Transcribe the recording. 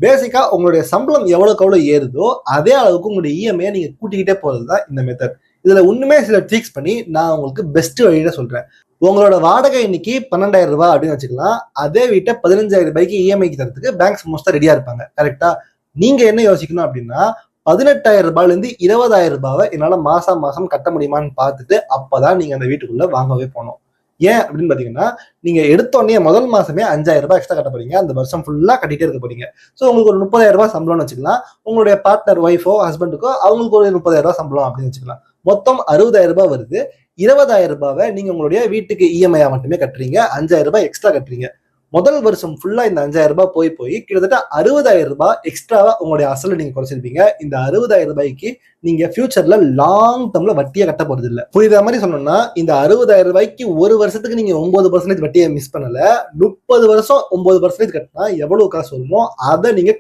பேசிக்கா உங்களுடைய சம்பளம் எவ்வளவுக்கு எவ்வளவு ஏறுதோ அதே அளவுக்கு உங்களுடைய இஎம்ஐ நீங்க கூட்டிக்கிட்டே போறதுதான் இந்த மெத்தட். இதுல ஒண்ணுமே சில ட்ரீக்ஸ் பண்ணி நான் உங்களுக்கு பெஸ்ட் வழியில சொல்றேன். உங்களோட வாடகை இன்னைக்கு 12,000 ரூபாய் அப்படின்னு வச்சுக்கலாம். அதே வீட்டை 15,000 ரூபாய்க்கு இஎம்ஐக்கு தரத்துக்கு பேங்க்ஸ் மோஸ்டா ரெடியா இருப்பாங்க. கரெக்டா? நீங்க என்ன யோசிக்கணும் அப்படின்னா 18,000 ரூபாயில இருந்து 20,000 ரூபாவை என்னால மாசம் மாசம் கட்ட முடியுமான்னு பார்த்துட்டு அப்பதான் நீங்க அந்த வீட்டுக்குள்ள வாங்கவே போகணும். ஏன் அப்படின்னு பாத்தீங்கன்னா, நீங்க எடுத்தோடனே முதல் மாசமே 5,000 ரூபாய் எக்ஸ்ட்ரா கட்ட போறீங்க. அந்த வருஷம் ஃபுல்லா கட்டிட்டே இருக்க போறீங்க. சோ உங்களுக்கு ஒரு 30,000 ரூபாய் சம்பளம்னு வச்சுக்கலாம். உங்களுடைய பார்ட்னர் ஒய்ஃபோ ஹஸ்பண்டுக்கோ அவங்களுக்கு ஒரு 30,000 ரூபாய் சம்பளம் அப்படின்னு வச்சுக்கலாம். மொத்தம் 60,000 ரூபாய் வருது. 20,000 ரூபாவை நீங்க உங்களுடைய வீட்டுக்கு இஎம்ஐ மட்டுமே கட்டுறீங்க. 5,000 ரூபாய் எக்ஸ்ட்ரா கட்டுறீங்க. முதல் வருஷம் ஃபுல்லா இந்த 5,000 ரூபாய் போய் கிட்டத்தட்ட 60,000 ரூபாய் எக்ஸ்ட்ராவா உங்களுடைய அசல நீங்க குறைச்சிருப்பீங்க. இந்த 60,000 ரூபாய்க்கு நீங்க ஃபியூச்சர்ல லாங் டேர்ம்ல வட்டியை கட்ட போறது இல்ல. புரியுற மாதிரி சொன்னோம்னா இந்த 60,000 ரூபாய்க்கு ஒரு வருஷத்துக்கு நீங்க 9% வட்டியை மிஸ் பண்ணல. 30 வருஷம் 9% கட்டினா எவ்வளவு காசு வருமோ அதை நீங்க